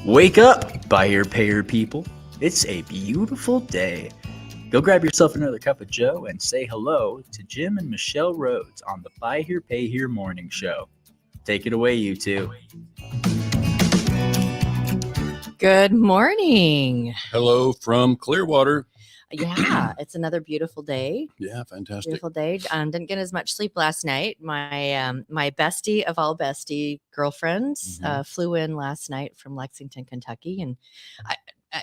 Wake up, buy your payer people. It's a beautiful day. Go grab yourself another cup of joe and say hello to Jim and Michelle Rhodes on the Buy Here, Pay Here Morning Show. Take it away, you two. Good morning. Hello from Clearwater. Yeah, it's another beautiful day. Yeah, fantastic. Beautiful day. Didn't get as much sleep last night. My bestie of all bestie girlfriends flew in last night from Lexington, Kentucky, and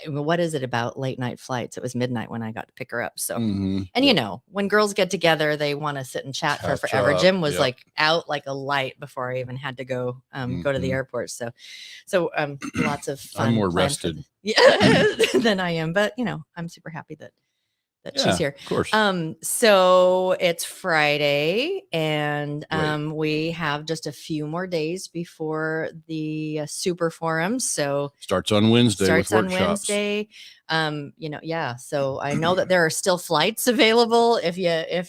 what is it about late night flights? It was midnight when I got to pick her up. So, and you know, when girls get together, they want to sit and chat for forever. Jim was like out like a light before I even had to go to the airport. So lots of fun. I'm more rested than I am, but you know, I'm super happy that she's here. Of course. So it's Friday, and we have just a few more days before the Super Forum. So starts on Wednesday. Wednesday. So I know that there are still flights available if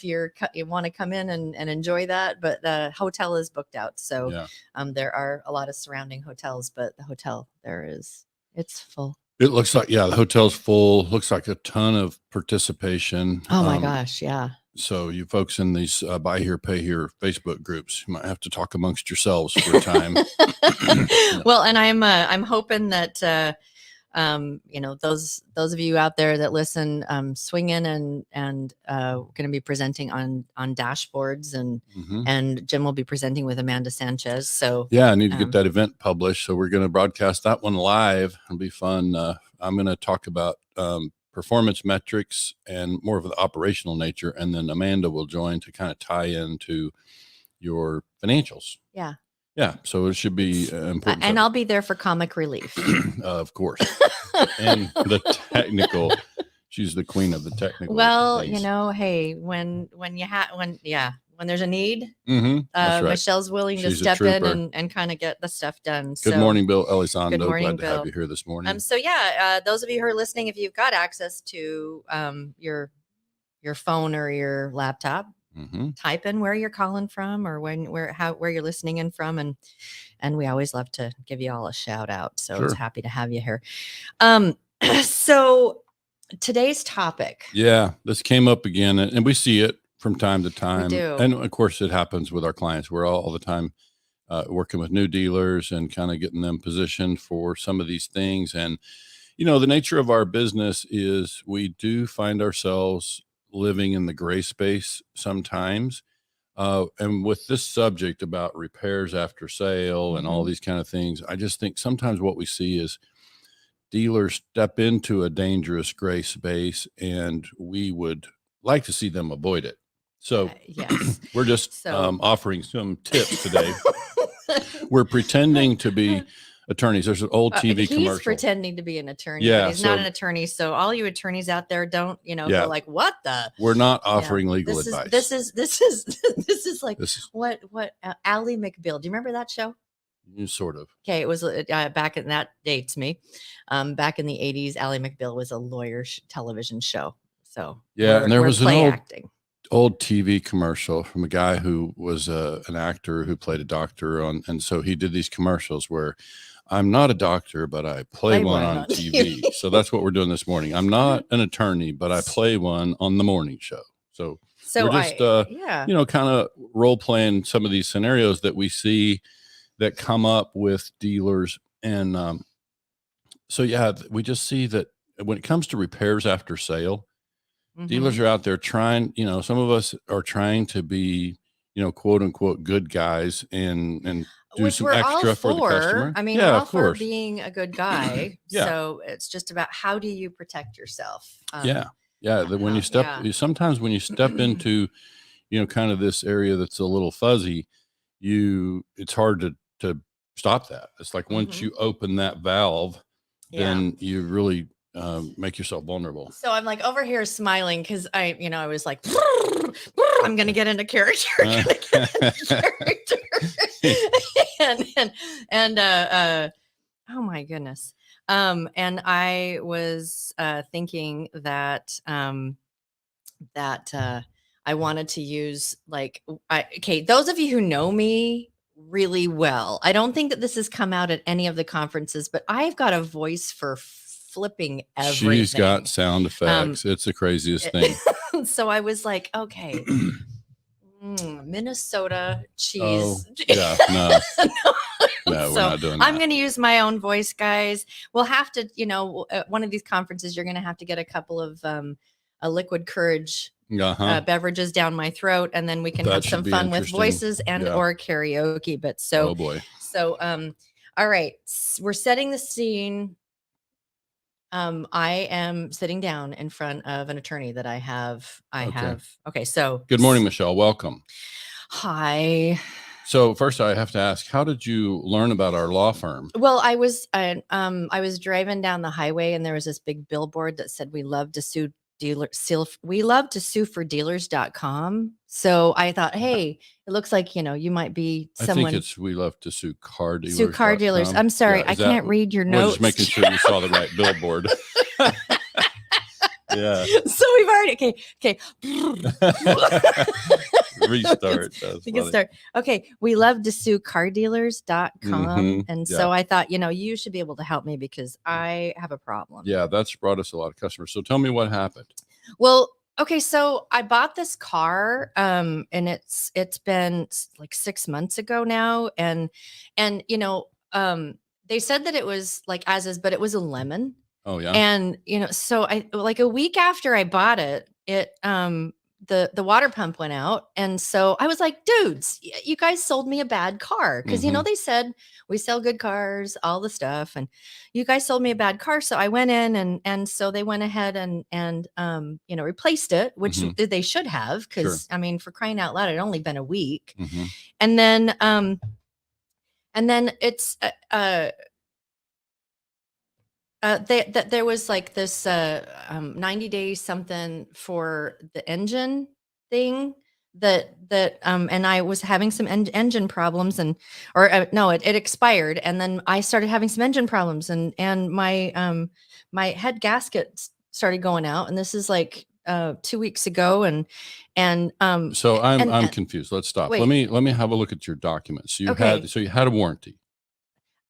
you want to come in and enjoy that, but the hotel is booked out. So there are a lot of surrounding hotels, but the hotel it's full. It looks like, the hotel's full. Looks like a ton of participation. Oh my gosh. Yeah. So you folks in these Buy Here, Pay Here Facebook groups, you might have to talk amongst yourselves for a time. Well, and I'm hoping that, those of you out there that listen, swing in and going to be presenting on dashboards and Jim will be presenting with Amanda Sanchez. So I need to get that event published. So we're going to broadcast that one live. It'll be fun. I'm going to talk about performance metrics and more of the operational nature. And then Amanda will join to kind of tie into your financials. Yeah. Yeah. So it should be important. And I'll be there for comic relief. Of course. And the technical, she's the queen of the technical. Well, things. Hey, when there's a need, right. Michelle's willing to step in and kind of get the stuff done. Good morning, Bill Elizondo. Good morning, Glad Bill. to have you here this morning. Those of you who are listening, if you've got access to your phone or your laptop, type in where you're calling from or where you're listening in from, and we always love to give you all a shout out. So It's happy to have you here. So today's topic. Yeah, this came up again, and we see it from time to time. We do. And of course, it happens with our clients. We're all the time working with new dealers and kind of getting them positioned for some of these things. And the nature of our business is we do find ourselves living in the gray space sometimes. And with this subject about repairs after sale and all these kind of things, I just think sometimes what we see is dealers step into a dangerous gray space, and we would like to see them avoid it. So we're just offering some tips today. We're pretending to be attorneys. There's an old TV commercial. He's pretending to be an attorney, but he's not an attorney. So all you attorneys out there, don't go like, what the? We're not offering legal advice. This is like what Ally McBeal. Do you remember that show? Sort of. Okay, it was back in that dates me. Back in the 80s, Ally McBeal was a lawyer television show. So and there was an old TV commercial from a guy who was an actor who played a doctor and so he did these commercials where I'm not a doctor, but I play one on TV. So that's what we're doing this morning. I'm not an attorney, but I play one on the morning show. So we're just kind of role playing some of these scenarios that we see that come up with dealers. And we just see that when it comes to repairs after sale, dealers are out there trying, some of us are trying to be, quote unquote, good guys and do some extra for the customer. I mean, we're all for being a good guy. So it's just about how do you protect yourself? When you sometimes when you step into, kind of this area that's a little fuzzy, it's hard to stop that. It's like once you open that valve, then you really make yourself vulnerable. So I'm like over here smiling because I was like, I'm going to get into character. and oh my goodness. And I was thinking that I wanted to use those of you who know me really well. I don't think that this has come out at any of the conferences, but I've got a voice for flipping everything. She's got sound effects. It's the craziest thing. So I was like, okay, Minnesota cheese. Oh, yeah, no. No, So we're not doing that. I'm going to use my own voice, guys. We'll have to, at one of these conferences, you're going to have to get a couple of a liquid courage beverages down my throat, and then we can have some fun with voices and or karaoke. But oh boy. So all right, we're setting the scene. I am sitting down in front of an attorney that I have. Okay, so good morning, Michelle. Welcome. Hi. So first, I have to ask, how did you learn about our law firm? Well, I was driving down the highway, and there was this big billboard that said, "We love to sue we love to sue for dealers.com." So I thought, hey, it looks like, you might be someone. I think it's we love to sue car dealers. Sue car dealers. I'm sorry, I can't read your notes. Just making sure you saw the right billboard. Yeah. So we've already okay. Restart. We can start. Okay. We love to sue cardealers.com. And so I thought, you should be able to help me because I have a problem. Yeah, that's brought us a lot of customers. So tell me what happened. Well, okay, so I bought this car, and it's been like 6 months ago now, and they said that it was like as is, but it was a lemon. Oh yeah. And so I like a week after I bought it, the water pump went out, and so I was like, dudes, you guys sold me a bad car because they said we sell good cars, all the stuff, and you guys sold me a bad car. So I went in and so they went ahead and replaced it, which they should have, because I mean, for crying out loud, it had only been a week. And then it's there was like this 90 days something for the engine thing that and I was having some engine problems, and it expired, and then I started having some engine problems, and my my head gasket started going out, and this is like 2 weeks ago, and so I'm confused. Let's stop. Wait. Let me have a look at your documents. So you had a warranty.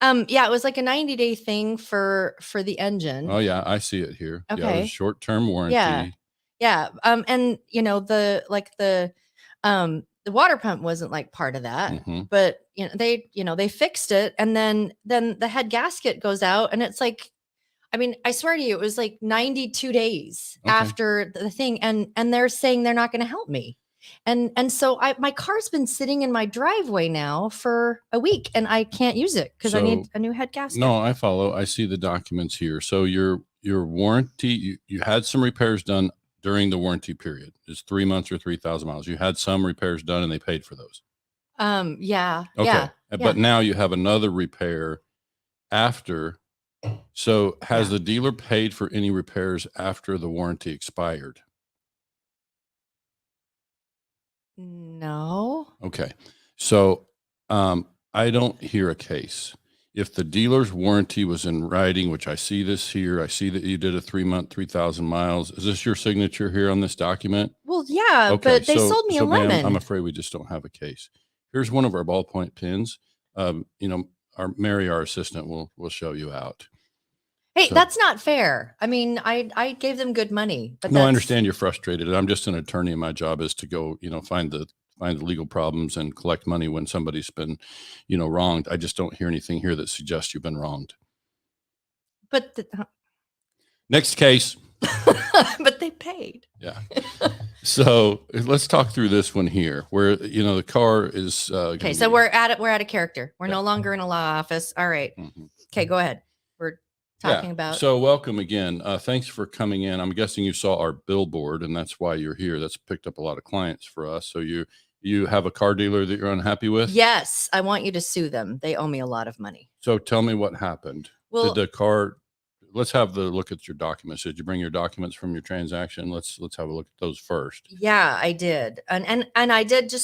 Yeah, it was like a 90-day thing for the engine. Oh yeah, I see it here. Okay. Yeah, it was short-term warranty. Yeah. And the water pump wasn't like part of that, but they fixed it, and then the head gasket goes out, and it's like, I mean, I swear to you, it was like 92 days after the thing, and they're saying they're not going to help me. And so my car's been sitting in my driveway now for a week, and I can't use it because I need a new head gasket. No, I follow. I see the documents here. So your warranty, you had some repairs done during the warranty period. It's 3 months or 3,000 miles. You had some repairs done, and they paid for those. Yeah. Okay. Yeah. But now you have another repair after. So has the dealer paid for any repairs after the warranty expired? No. Okay. So I don't hear a case. If the dealer's warranty was in writing, which I see this here, I see that you did a 3 month, 3,000 miles. Is this your signature here on this document? Well, yeah, but they sold me a lemon. I'm afraid we just don't have a case. Here's one of our ballpoint pens. Our assistant will show you out. Hey, that's not fair. I mean, I gave them good money, but no, I understand you're frustrated. I'm just an attorney, and my job is to go, find the legal problems and collect money when somebody's been, wronged. I just don't hear anything here that suggests you've been wronged. But next case. But they paid. Yeah. So let's talk through this one here, where the car is. Okay, so we're out of character. We're no longer in a law office. All right. Okay, go ahead. We're talking about. So welcome again. Thanks for coming in. I'm guessing you saw our billboard, and that's why you're here. That's picked up a lot of clients for us. So you have a car dealer that you're unhappy with? Yes, I want you to sue them. They owe me a lot of money. So tell me what happened. Well, did the car? Let's have the look at your documents. Did you bring your documents from your transaction? Let's have a look at those first. Yeah, I did. And I did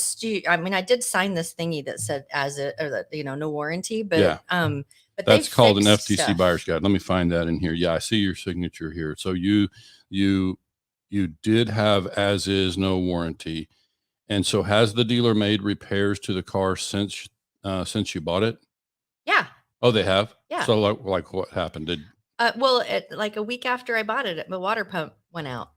I did sign this thingy that said no warranty, but but that's called an FTC buyer's guide. Let me find that in here. Yeah, I see your signature here. So you did have as is, no warranty. And so has the dealer made repairs to the car since since you bought it? Yeah. Oh, they have? Yeah. So like what happened? Well, like a week after I bought it, the water pump went out.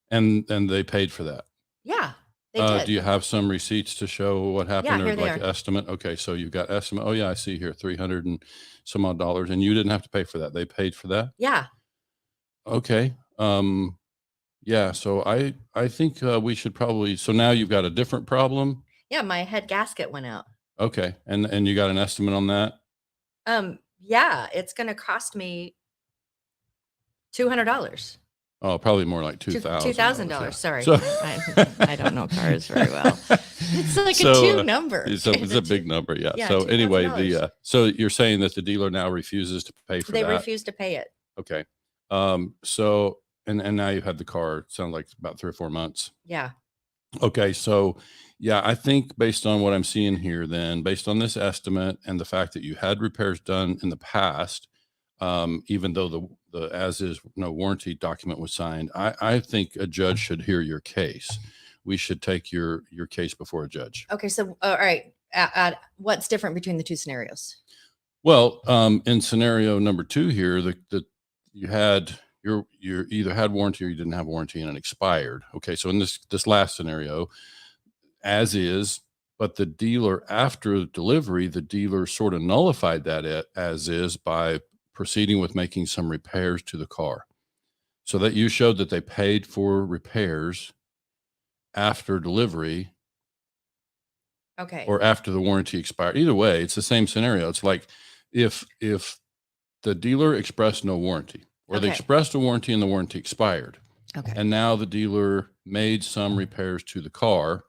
And they paid for that? Yeah, they did. Do you have some receipts to show what happened? Yeah, or here they like are. Estimate? Okay, so you've got estimate. Oh yeah, I see here, $300 and some odd, and you didn't have to pay for that. They paid for that? Yeah. Okay. Yeah, so I think we should probably, so now you've got a different problem. Yeah, my head gasket went out. Okay, and you got an estimate on that? Yeah, it's going to cost me $200. Oh, probably more like $2,000. $2,000. Sorry, So, I don't know cars very well. It's like So, a two number. it's a big number, yeah. Yeah, So anyway, $2,000. so you're saying that the dealer now refuses to pay for They that? refuse to pay it. Okay. So and now you've had the car, it sounds like about 3 or 4 months. Yeah. Okay, so yeah, I think based on what I'm seeing here, then based on this estimate and the fact that you had repairs done in the past, even though the as is no warranty document was signed, I think a judge should hear your case. We should take your case before a judge. Okay, so all right, what's different between the two scenarios? Well, in scenario number 2 here, the you had you either had warranty or you didn't have warranty and it expired. Okay, so in this last scenario, as is, but the dealer after delivery, the dealer sort of nullified that as is by proceeding with making some repairs to the car, so that you showed that they paid for repairs after delivery. Okay. Or after the warranty expired. Either way, it's the same scenario. It's like if the dealer expressed no warranty, or they Okay. expressed a warranty and the warranty expired, Okay. and now the dealer made some repairs to the car,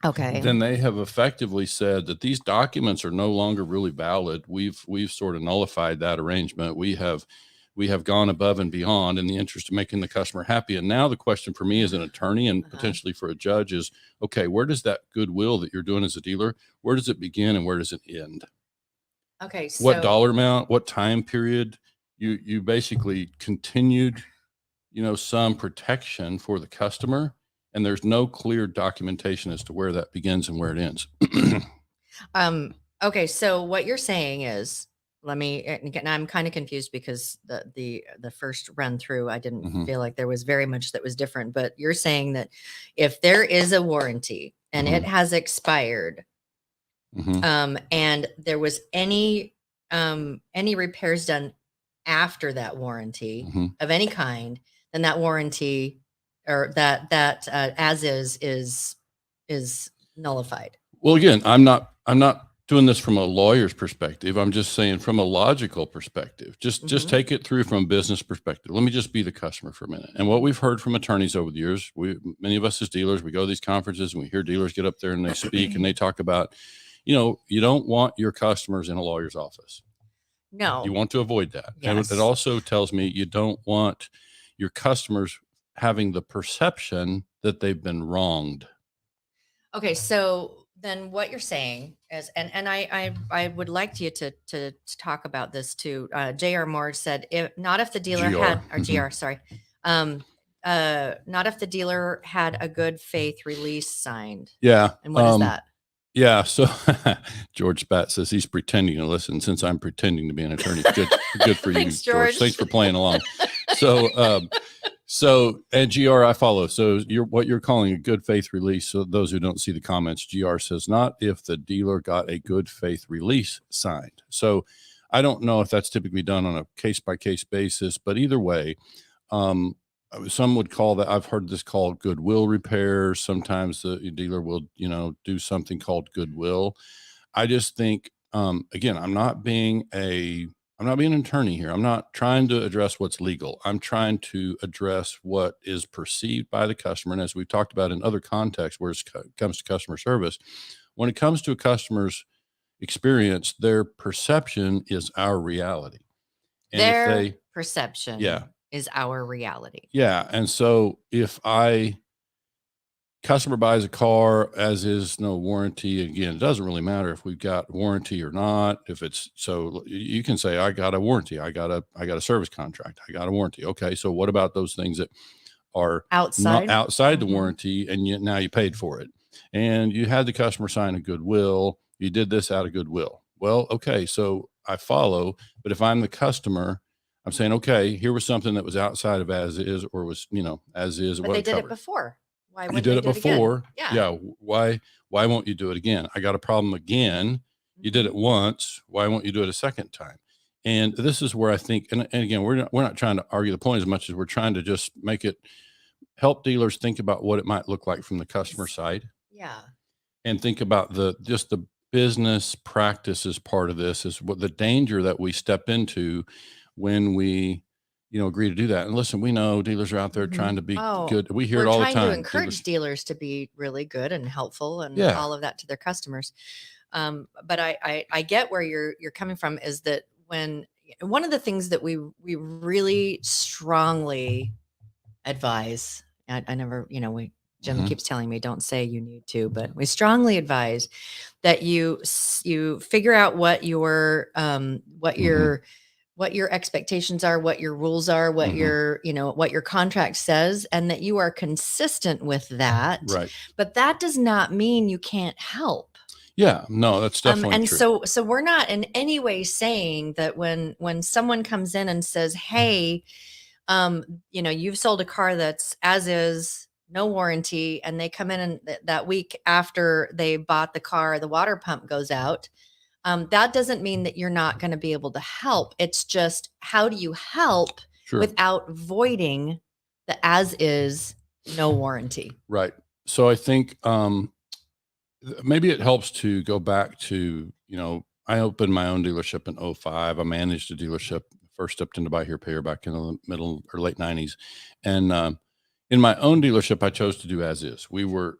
Okay. then they have effectively said that these documents are no longer really valid. We've sort of nullified that arrangement. We have gone above and beyond in the interest of making the customer happy. And now the question for me as an attorney and potentially for a judge is, okay, where does that goodwill that you're doing as a dealer, where does it begin and where does it end? Okay. So What dollar amount, what time period? You basically continued, some protection for the customer, and there's no clear documentation as to where that begins and where it ends. Okay. So what you're saying is, and I'm kind of confused because the first run through, I didn't feel like there was very much that was different, but you're saying that if there is a warranty and it has expired, and there was any repairs done after that warranty of any kind, then that warranty or that as is nullified. Well, again, I'm not doing this from a lawyer's perspective. I'm just saying from a logical perspective, just take it through from a business perspective. Let me just be the customer for a minute. And what we've heard from attorneys over the years, many of us as dealers, we go to these conferences and we hear dealers get up there and they speak and they talk about, you don't want your customers in a lawyer's office. No. You want to avoid that. Yes. And it also tells me you don't want your customers having the perception that they've been wronged. Okay, so then what you're saying is, and I would like you to talk about this too. J.R. Moore said, not if the dealer had, or GR, sorry, not if the dealer had a good faith release signed. Yeah. And what is that? Yeah. So George Spat says he's pretending to listen since I'm pretending to be an attorney. Good for Thanks, you, George. Thanks for playing along. So, and GR, I follow. So what you're calling a good faith release. So those who don't see the comments, GR says not if the dealer got a good faith release signed. So I don't know if that's typically done on a case by case basis, but either way, some would call that, I've heard this called goodwill repair. Sometimes the dealer will, do something called goodwill. I just think, again, I'm not being an attorney here. I'm not trying to address what's legal. I'm trying to address what is perceived by the customer. And as we've talked about in other contexts where it comes to customer service, when it comes to a customer's experience, their perception is our reality. And their perception. Yeah. Is our reality. Yeah. And so if customer buys a car as is no warranty, again, it doesn't really matter if we've got warranty or not. If it's, so you can say, I got a warranty. I got a service contract. I got a warranty. Okay. So what about those things that are outside the warranty and now you paid for it and you had the customer sign a goodwill You did this out of goodwill. Well, okay, so I follow, but if I'm the customer, I'm saying, okay, here was something that was outside of as is, or was, as is. But they did it before. Why You wouldn't did they it do it again? before. Yeah. Why won't you do it again? I got a problem again. You did it once. Why won't you do it a second time? And this is where I think, and again, we're not trying to argue the point as much as we're trying to just help dealers think about what it might look like from the customer side. Yeah. And think about the business practices part of this is what the danger that we step into when we, agree to do that. And listen, we know dealers are out there trying to be good. We hear it all the time. We're trying to encourage dealers to be really good and helpful and all of that to their customers. But I get where you're coming from, is that when one of the things that we really strongly advise, I never, Jim keeps telling me, don't say you need to, but we strongly advise that you figure out what your expectations are, what your rules are, what what your contract says, and that you are consistent with that. Right. But that does not mean you can't help. Yeah, no, that's definitely true. So we're not in any way saying that when someone comes in and says, hey, you've sold a car that's as is, no warranty, and they come in and that week after they bought the car, the water pump goes out. That doesn't mean that you're not going to be able to help. It's just, how do you help without voiding the as is, no warranty? Right. So I think maybe it helps to go back to, I opened my own dealership in 2005. I managed a dealership, first stepped into Buy Here, Pay Here back in the middle or late 90s. And in my own dealership, I chose to do as is. We were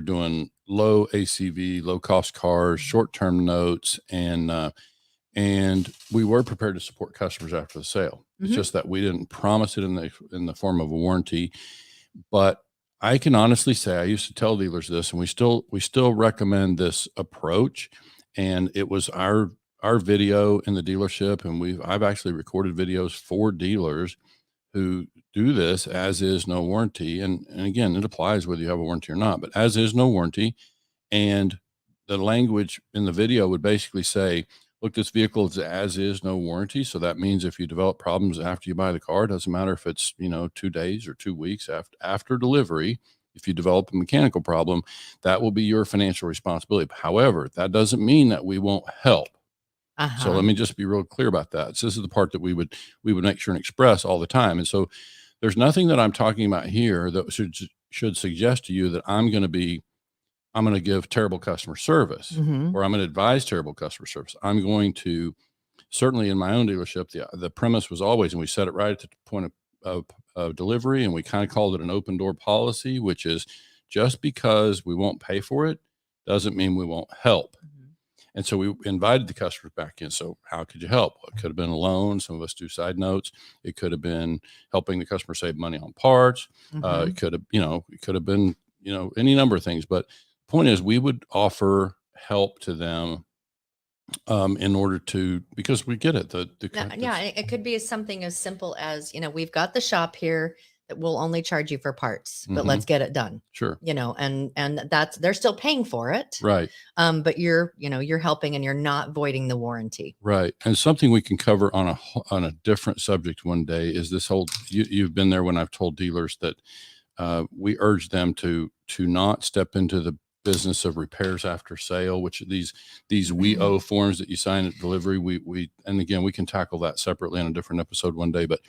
doing low ACV, low cost cars, short-term notes, and we were prepared to support customers after the sale. It's just that we didn't promise it in the form of a warranty. But I can honestly say, I used to tell dealers this, and we still recommend this approach. And it was our video in the dealership, and I've actually recorded videos for dealers who do this as is, no warranty. And again, it applies whether you have a warranty or not, but as is, no warranty. And the language in the video would basically say, look, this vehicle is as is, no warranty. So that means if you develop problems after you buy the car, it doesn't matter if it's, 2 days or 2 weeks after delivery. If you develop a mechanical problem, that will be your financial responsibility. However, that doesn't mean that we won't help. So let me just be real clear about that. So this is the part that we would make sure and express all the time. And so there's nothing that I'm talking about here that should suggest to you that I'm going to give terrible customer service or I'm going to advise terrible customer service. I'm going to, certainly in my own dealership, the premise was always, and we set it right at the point of delivery, and we kind of called it an open door policy, which is just because we won't pay for it doesn't mean we won't help. And so we invited the customers back in. So how could you help? Well, it could have been a loan. Some of us do side notes. It could have been helping the customer save money on parts. It could have been, any number of things. But the point is, we would offer help to them in order to, because we get it. It could be something as simple as, we've got the shop here that will only charge you for parts, but let's get it done. Sure. And that's, they're still paying for it. Right. But you're helping and you're not voiding the warranty. Right. And something we can cover on a different subject one day is this whole, you've been there when I've told dealers that we urge them to not step into the business of repairs after sale, which these we owe forms that you sign at delivery. And again, we can tackle that separately on a different episode one day, but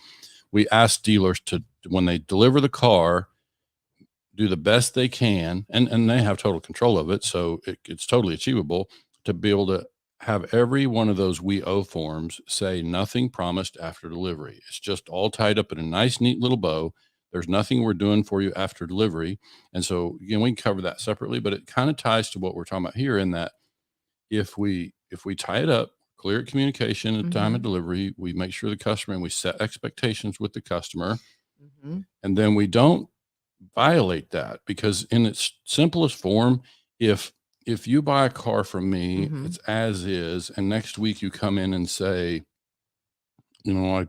we ask dealers to, when they deliver the car, do the best they can, and they have total control of it. So it's totally achievable to be able to have every one of those we owe forms say nothing promised after delivery. It's just all tied up in a nice, neat little bow. There's nothing we're doing for you after delivery. And so again, we can cover that separately, but it kind of ties to what we're talking about here, in that if we tie it up, clear communication at the time of delivery, we make sure the customer, and we set expectations with the customer, and then we don't violate that, because in its simplest form, if you buy a car from me, it's as is, and next week you come in and say, it was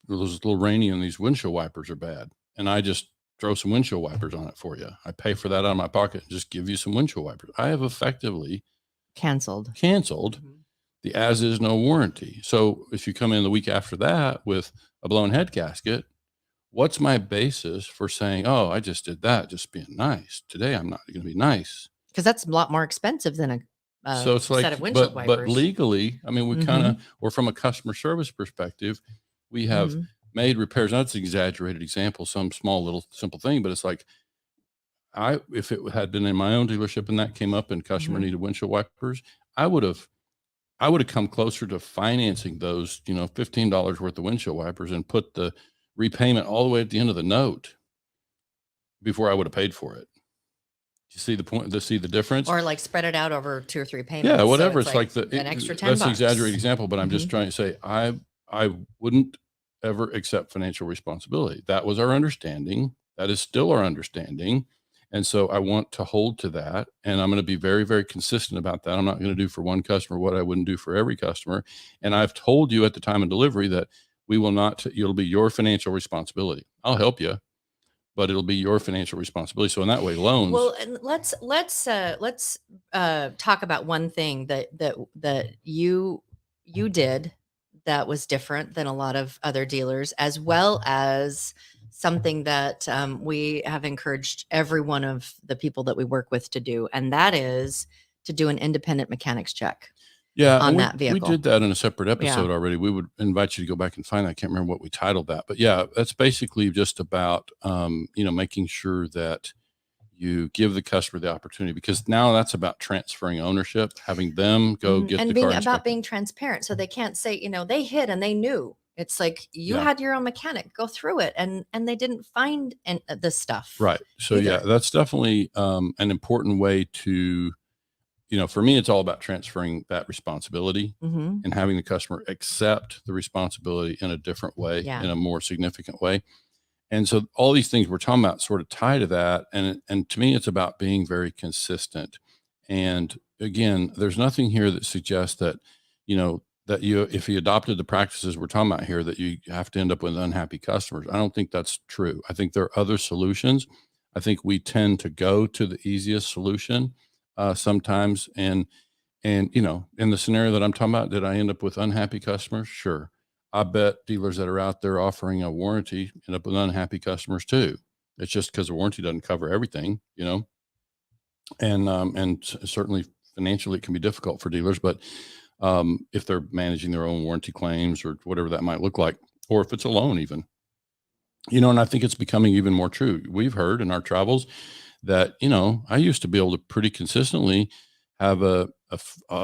a little rainy and these windshield wipers are bad, and I just throw some windshield wipers on it for you. I pay for that out of my pocket and just give you some windshield wipers. I have effectively Canceled the as is no warranty. So if you come in the week after that with a blown head gasket, what's my basis for saying, oh, I just did that, just being nice. Today I'm not going to be nice. Because that's a lot more expensive than a So it's like, set of windshield wipers. but legally, I mean, we kind of, or from a customer service perspective, we have made repairs. Now, that's an exaggerated example, some small little simple thing, but it's like, if it had been in my own dealership and that came up and customer needed windshield wipers, I would have come closer to financing those, $15 worth of windshield wipers and put the repayment all the way at the end of the note before I would have paid for it. You see the point? See the difference? Or like spread it out over 2 or 3 payments. Yeah, whatever. So it's like an extra $10. That's an exaggerated example, but I'm just trying to say I wouldn't ever accept financial responsibility. That was our understanding. That is still our understanding. And so I want to hold to that. And I'm going to be very, very consistent about that. I'm not going to do for one customer what I wouldn't do for every customer. And I've told you at the time of delivery that we will not, it'll be your financial responsibility. I'll help you, but it'll be your financial responsibility. So in that way, loans. Well, and let's talk about one thing that you did that was different than a lot of other dealers, as well as something that we have encouraged every one of the people that we work with to do, and that is to do an independent mechanics check. On that vehicle. We did that in a separate episode already. We would invite you to go back and find that. I can't remember what we titled that, but yeah, that's basically just about, making sure that you give the customer the opportunity, because now that's about transferring ownership, having them go get and the being car about being transparent. So they can't say, they hit and they knew. It's like you had your own mechanic go through it and they didn't find this stuff. Right. So either. that's definitely an important way to, for me, it's all about transferring that responsibility and having the customer accept the responsibility in a different way, in a more significant way. And so all these things we're talking about sort of tie to that. And to me, it's about being very consistent. And again, there's nothing here that suggests that, if you adopted the practices we're talking about here, that you have to end up with unhappy customers. I don't think that's true. I think there are other solutions. I think we tend to go to the easiest solution sometimes. And in the scenario that I'm talking about, did I end up with unhappy customers? Sure. I bet dealers that are out there offering a warranty end up with unhappy customers too. It's just because the warranty doesn't cover everything, and certainly financially it can be difficult for dealers, but if they're managing their own warranty claims or whatever that might look like, or if it's a loan even, and I think it's becoming even more true. We've heard in our travels that, I used to be able to pretty consistently have an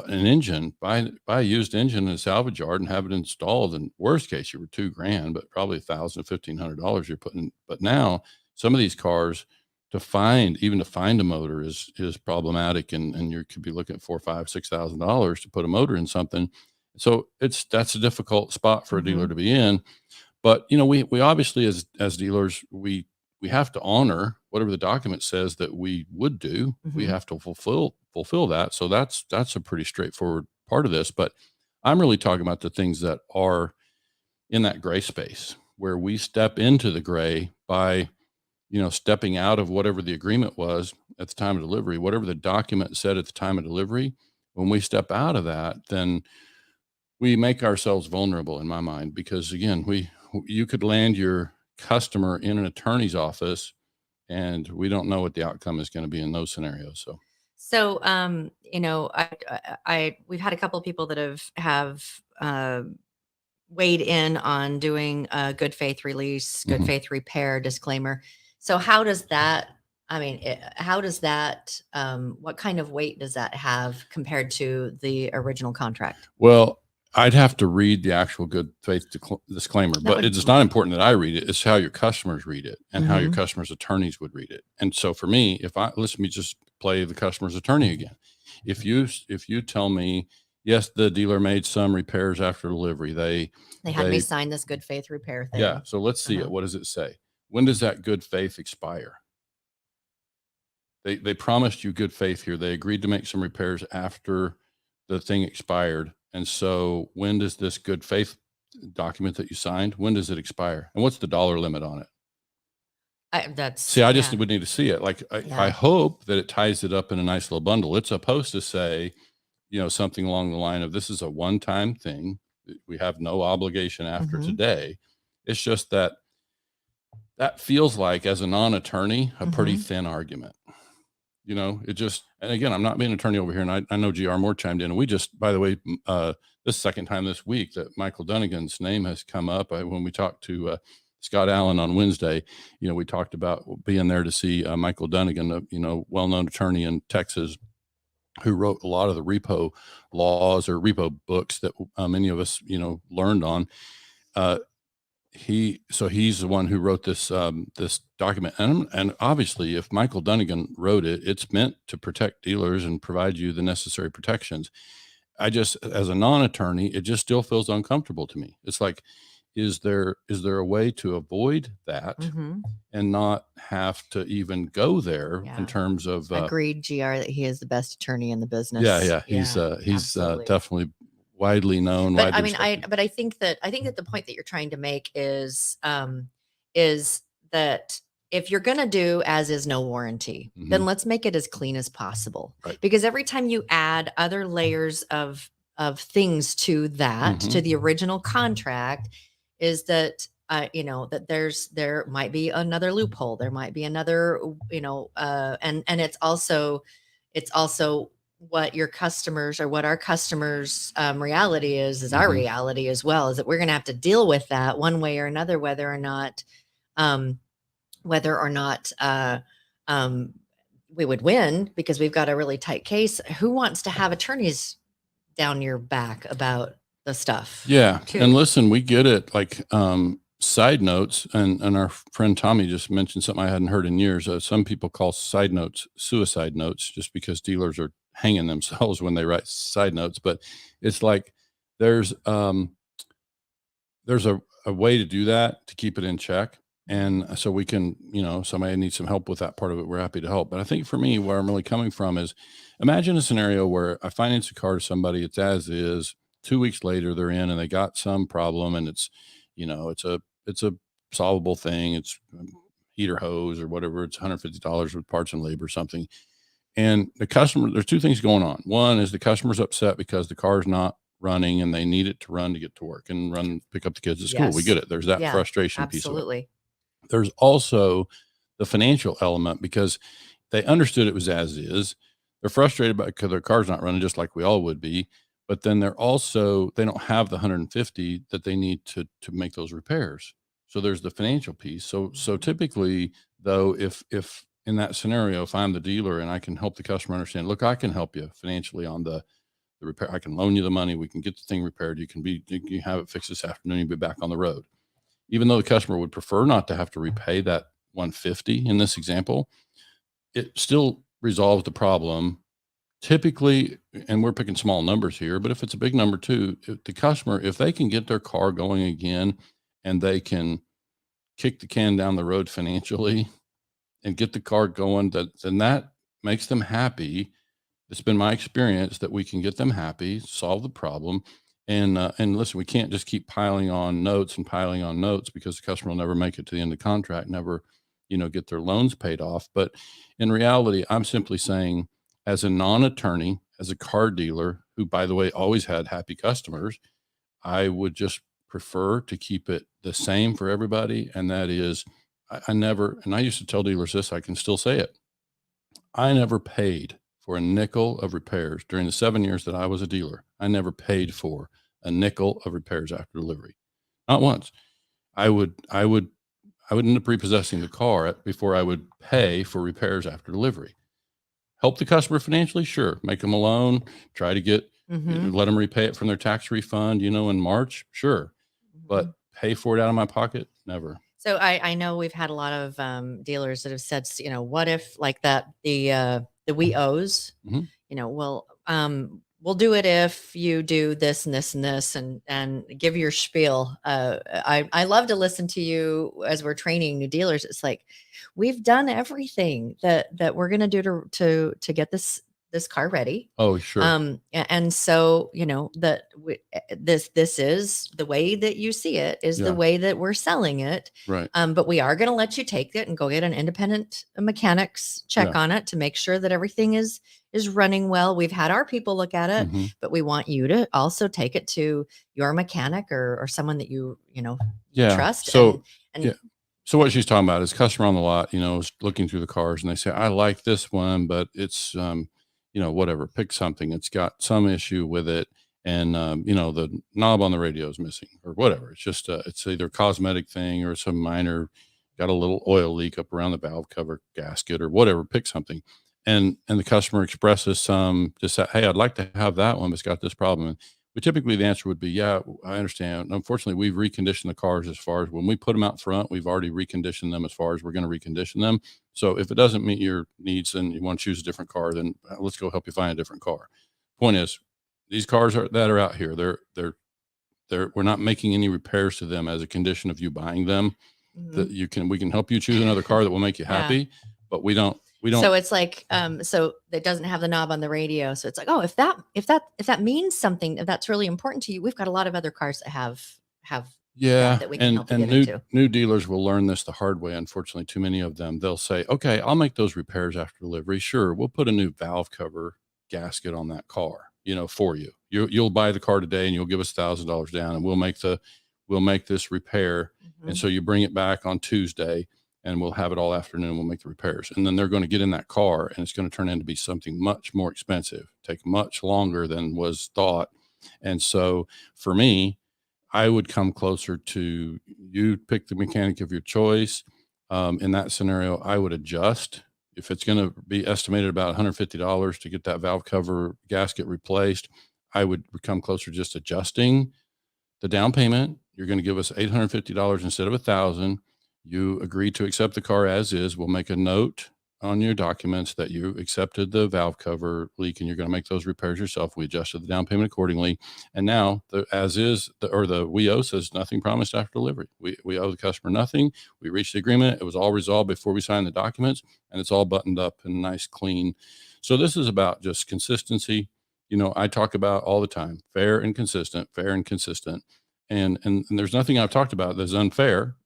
engine, buy a used engine in a salvage yard and have it installed. And worst case, you were $2,000, but probably $1,000, $1,500 you're putting. But now some of these cars to find a motor is problematic. And you could be looking at $4,000, $5,000, $6,000 to put a motor in something. So that's a difficult spot for a dealer to be in. But, we obviously as dealers, we have to honor whatever the document says that we would do. We have to fulfill that. So that's a pretty straightforward part of this. But I'm really talking about the things that are in that gray space where we step into the gray by, stepping out of whatever the agreement was at the time of delivery, whatever the document said at the time of delivery. When we step out of that, then we make ourselves vulnerable in my mind, because again, you could land your customer in an attorney's office and we don't know what the outcome is going to be in those scenarios. So, we've had a couple of people that have weighed in on doing a good faith release, good faith repair disclaimer. So how does that, what kind of weight does that have compared to the original contract? Well, I'd have to read the actual good faith disclaimer, but it's not important that I read it. It's how your customers read it and how your customers' attorneys would read it. And so for me, let me just play the customer's attorney again. If you tell me, yes, the dealer made some repairs after delivery, they had me sign this good faith repair thing. Yeah. So let's see it. What does it say? When does that good faith expire? They promised you good faith here. They agreed to make some repairs after the thing expired. And so when does this good faith document that you signed, when does it expire? And what's the dollar limit on it? I just would need to see it. Like, I hope that it ties it up in a nice little bundle. It's supposed to say, something along the line of, this is a one-time thing. We have no obligation after today. It's just that feels like, as a non-attorney, a pretty thin argument. It just, and again, I'm not being an attorney over here, and I know GR Moore chimed in, and we just, by the way, this second time this week that Michael Dunnigan's name has come up. When we talked to Scott Allen on Wednesday, we talked about being there to see Michael Dunnigan, a well-known attorney in Texas, who wrote a lot of the repo laws or repo books that many of us, learned on. He's the one who wrote this this document, and obviously, if Michael Dunnigan wrote it, it's meant to protect dealers and provide you the necessary protections. I just, as a non-attorney, it just still feels uncomfortable to me. It's like, is there a way to avoid that and not have to even go there in terms of agreed, GR, that he is the best attorney in the business. He's definitely widely known. But I think that the point that you're trying to make is that if you're going to do as is no warranty, then let's make it as clean as possible. Right. Because every time you add other layers of things to that, to the original contract, is that that there might be another loophole, there might be another, and it's also what your customers, or what our customers' reality is our reality as well, is that we're going to have to deal with that one way or another, whether or not we would win, because we've got a really tight case. Who wants to have attorneys down your back about the stuff? Yeah. Too? And listen, we get it. Like, side notes, and our friend Tommy just mentioned something I hadn't heard in years. Some people call side notes suicide notes, just because dealers are hanging themselves when they write side notes. But it's like, there's a way to do that, to keep it in check. And so we can, somebody needs some help with that part of it, we're happy to help. But I think for me, where I'm really coming from is, imagine a scenario where I finance a car to somebody, it's as is. 2 weeks later, they're in and they got some problem, and it's a solvable thing. It's a heater hose or whatever. It's $150 with parts and labor or something. And the customer, there's two things going on. One is the customer's upset because the car's not running and they need it to run to get to work and pick up the kids at school. Yes. We get it. There's that frustration piece of it. Absolutely. There's also the financial element, because they understood it was as is. They're frustrated because their car's not running, just like we all would be. But then they don't have the 150 that they need to make those repairs. So there's the financial piece. So typically, though, if in that scenario, if I'm the dealer and I can help the customer understand, look, I can help you financially on the repair. I can loan you the money. We can get the thing repaired. You can have it fixed this afternoon. You'll be back on the road. Even though the customer would prefer not to have to repay that 150 in this example, it still resolves the problem. Typically, and we're picking small numbers here, but if it's a big number too, the customer, if they can get their car going again and they can kick the can down the road financially and get the car going, then that makes them happy. It's been my experience that we can get them happy, solve the problem. And listen, we can't just keep piling on notes, because the customer will never make it to the end of the contract, never, get their loans paid off. But in reality, I'm simply saying, as a non-attorney, as a car dealer, who, by the way, always had happy customers, I would just prefer to keep it the same for everybody. And that is, I never, and I used to tell dealers this, I can still say it, I never paid for a nickel of repairs during the 7 years that I was a dealer. I never paid for a nickel of repairs after delivery. Not once. I would end up repossessing the car before I would pay for repairs after delivery. Help the customer financially? Sure. Make them a loan, try to get, let them repay it from their tax refund, in March? Sure. But pay for it out of my pocket? Never. So I know we've had a lot of dealers that have said, what if like that, the we owes, we'll do it if you do this and this and this, and give your spiel. I love to listen to you as we're training new dealers. It's like, we've done everything that we're going to do to get this this car ready. Oh, sure. And so, this is the way that you see it is the way that we're selling it. Right. But we are going to let you take it and go get an independent mechanic's check on it to make sure that everything is running well. We've had our people look at it, but we want you to also take it to your mechanic or someone that you trust. So, So what she's talking about is customer on the lot, is looking through the cars and they say, I like this one, but it's, whatever, pick something. It's got some issue with it. And, the knob on the radio is missing or whatever. It's just, it's either a cosmetic thing or some minor, got a little oil leak up around the valve cover gasket or whatever, pick something. And the customer expresses just that, hey, I'd like to have that one, but it's got this problem. But typically the answer would be, yeah, I understand. Unfortunately, we've reconditioned the cars as far as when we put them out front, we've already reconditioned them as far as we're going to recondition them. So if it doesn't meet your needs and you want to choose a different car, then let's go help you find a different car. Point is, these cars that are out here, we're not making any repairs to them as a condition of you buying them. That we can help you choose another car that will make you happy, but we don't. So it's like, so it doesn't have the knob on the radio. So it's like, oh, if that means something, if that's really important to you, we've got a lot of other cars that have that we can help you get into. New dealers will learn this the hard way. Unfortunately, too many of them, they'll say, okay, I'll make those repairs after delivery. Sure. We'll put a new valve cover gasket on that car, for you. You'll buy the car today and you'll give us $1,000 down and we'll make this repair. And so you bring it back on Tuesday and we'll have it all afternoon. We'll make the repairs. And then they're going to get in that car and it's going to turn into be something much more expensive, take much longer than was thought. And so for me, I would come closer to you pick the mechanic of your choice. In that scenario, I would adjust. If it's going to be estimated about $150 to get that valve cover gasket replaced, I would come closer just adjusting the down payment. You're going to give us $850 instead of $1,000. You agree to accept the car as is. We'll make a note on your documents that you accepted the valve cover leak and you're going to make those repairs yourself. We adjusted the down payment accordingly. And now the we owe says nothing promised after delivery. We owe the customer nothing. We reached the agreement. It was all resolved before we signed the documents and it's all buttoned up and nice, clean. So this is about just consistency. I talk about all the time, fair and consistent. And there's nothing I've talked about that's unfair.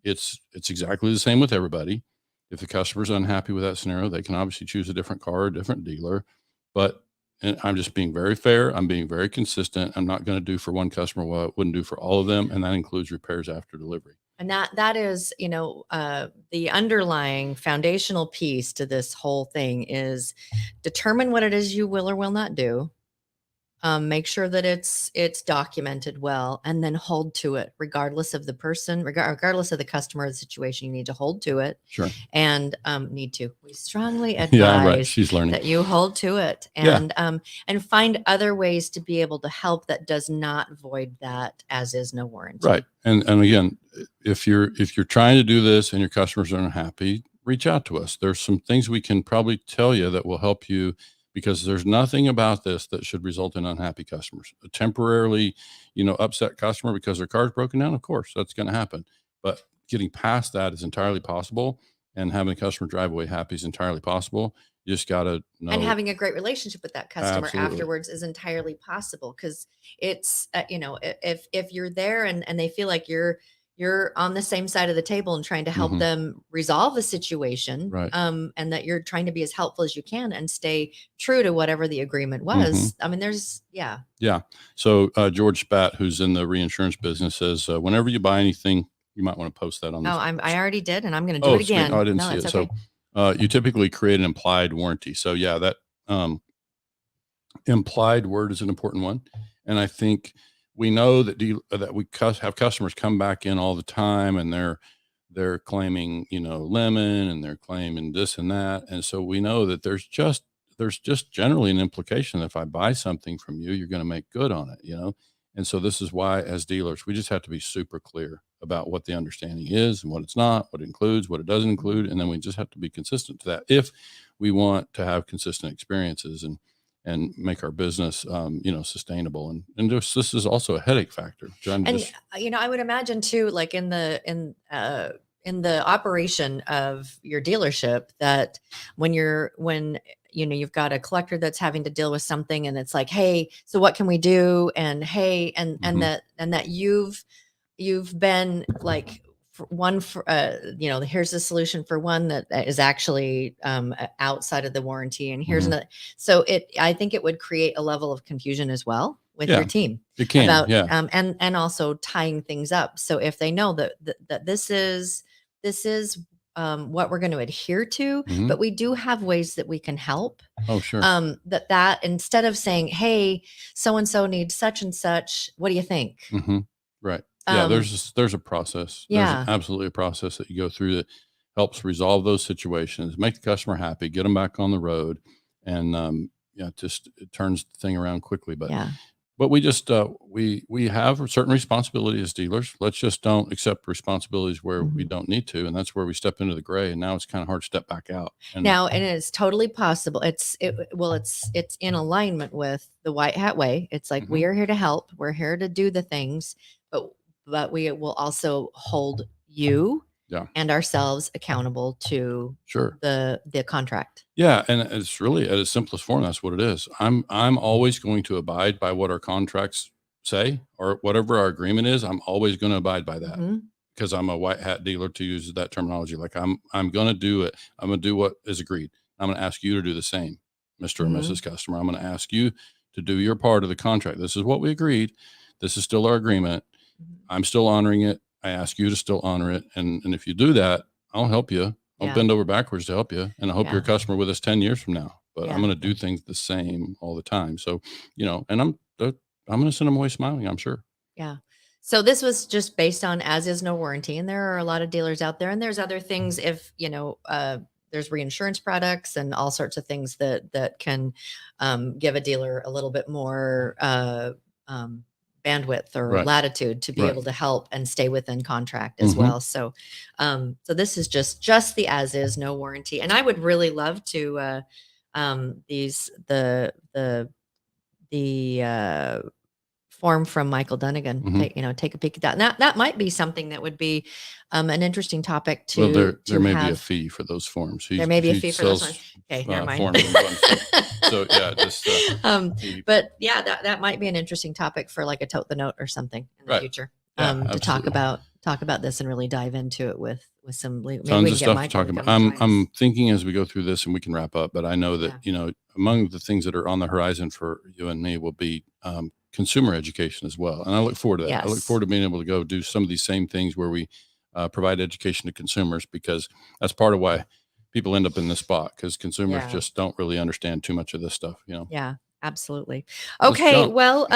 It's exactly the same with everybody. If the customer's unhappy with that scenario, they can obviously choose a different car, a different dealer. But I'm just being very fair. I'm being very consistent. I'm not going to do for one customer what I wouldn't do for all of them. And that includes repairs after delivery. And that is, the underlying foundational piece to this whole thing is determine what it is you will or will not do. Make sure that it's documented well, and then hold to it, regardless of the person, regardless of the customer or the situation. You need to hold to it. Sure. And we strongly advise She's learning. that you hold to it and find other ways to be able to help that does not void that as is no warranty. Right. And again, if you're trying to do this and your customers are unhappy, reach out to us. There's some things we can probably tell you that will help you, because there's nothing about this that should result in unhappy customers. A temporarily, upset customer because their car's broken down, of course, that's going to happen. But getting past that is entirely possible, and having a customer drive away happy is entirely possible. You just got to know. And having a great relationship with that customer Absolutely. afterwards is entirely possible, because it's, if you're there and they feel like you're on the same side of the table and trying to help them resolve the situation, right. And that you're trying to be as helpful as you can and stay true to whatever the agreement was. I mean, Yeah. So George Spat, who's in the reinsurance business, says, whenever you buy anything, you might want to post that on this. I already did, and I'm going to do it again. Sweet. Oh, I didn't see it. Okay. So you typically create an implied warranty. So that implied word is an important one. And I think we know that we have customers come back in all the time, and they're claiming, lemon, and they're claiming this and that. And so we know that there's just generally an implication that if I buy something from you, you're going to make good on it, And so this is why, as dealers, we just have to be super clear about what the understanding is and what it's not, what it includes, what it doesn't include. And then we just have to be consistent to that if we want to have consistent experiences and make our business, sustainable. And this is also a headache factor. I would imagine too, like in the operation of your dealership, that when you've got a collector that's having to deal with something, and it's like, hey, so what can we do? And hey, and that you've been like, here's the solution for one that is actually outside of the warranty, and here's another. So I think it would create a level of confusion as well with your team. It can, about, yeah. And also tying things up. So if they know that this is what we're going to adhere to, but we do have ways that we can help. Oh, sure. That instead of saying, hey, so-and-so needs such and such, what do you think? Right. Yeah. There's a process. Yeah. There's absolutely a process that you go through that helps resolve those situations, make the customer happy, get them back on the road. And, just it turns the thing around quickly. But we just, we have certain responsibilities as dealers. Let's just don't accept responsibilities where we don't need to. And that's where we step into the gray. And now it's kind of hard to step back out. And it's totally possible. It's in alignment with the white hat way. It's like, we are here to help. We're here to do the things, but we will also hold you and ourselves accountable to the contract. Yeah. And it's really at its simplest form. That's what it is. I'm always going to abide by what our contracts say, or whatever our agreement is. I'm always going to abide by that because I'm a white hat dealer, to use that terminology. Like I'm going to do it. I'm going to do what is agreed. I'm going to ask you to do the same, Mr. or Mrs. Customer. I'm going to ask you to do your part of the contract. This is what we agreed. This is still our agreement. I'm still honoring it. I ask you to still honor it. And if you do that, I'll help you. I'll bend over backwards to help you. And I hope you're a customer with us 10 years from now, but I'm going to do things the same all the time. So, and I'm going to send them away smiling, I'm sure. Yeah. So this was just based on as is no warranty. And there are a lot of dealers out there, and there's other things. If, there's reinsurance products and all sorts of things that can give a dealer a little bit more bandwidth or latitude to be able to help and stay within contract as well. So, so this is just the as is, no warranty. And I would really love to the form from Michael Dunnigan. Take a peek at that. That might be something that would be an interesting topic to. Well, there may be a fee for those forms. There may be a fee for those ones. Okay, never mind. So yeah, just. But yeah, that might be an interesting topic for like a tote the note or something in the future. To talk about this and really dive into it with some tons of stuff to talk about. I'm thinking as we go through this, and we can wrap up, but I know that among the things that are on the horizon for you and me will be consumer education as well. And I look forward to that. Yes. I look forward to being able to go do some of these same things where we provide education to consumers, because that's part of why people end up in this spot, because consumers just don't really understand too much of this stuff, Yeah, absolutely. Okay. Well,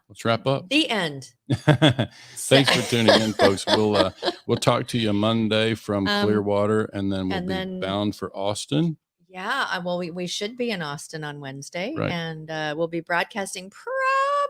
let's wrap up. The end. Thanks for tuning in, folks. We'll talk to you Monday from Clearwater, and then we'll be bound for Austin. Yeah, well, we should be in Austin on Wednesday, right. And we'll be broadcasting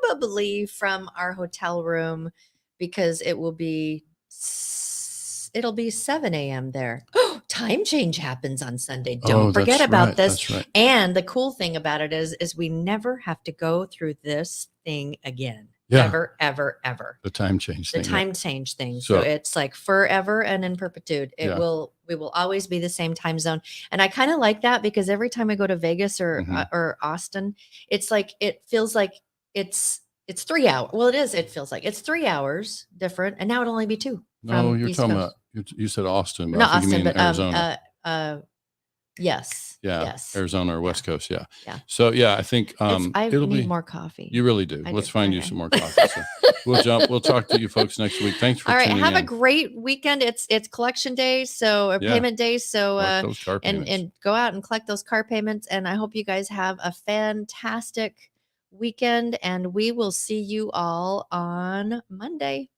probably from our hotel room, because it'll be 7 a.m. there. Time change happens on Sunday. Don't forget about this. That's right. And the cool thing about it is we never have to go through this thing again. Yeah. Ever, ever, ever. The time change thing. The time change thing. So it's like forever and in perpetuity. We will always be the same time zone. And I kind of like that, because every time I go to Vegas or Austin, it's like, it feels like it's 3 hours. Well, it is. It feels like it's 3 hours different. And now it'll only be 2. No, you're talking about, you said Austin, but not I think Austin, you mean but Arizona. Yes. Yeah. Yes. Arizona or West Coast. Yeah. Yeah. So yeah, I think I need more coffee. You really do. Let's find you some more coffee. So we'll talk to you folks next week. Thanks for tuning in. Have a great weekend. It's collection day, payment day. So and go out and collect those car payments. And I hope you guys have a fantastic weekend, and we will see you all on Monday.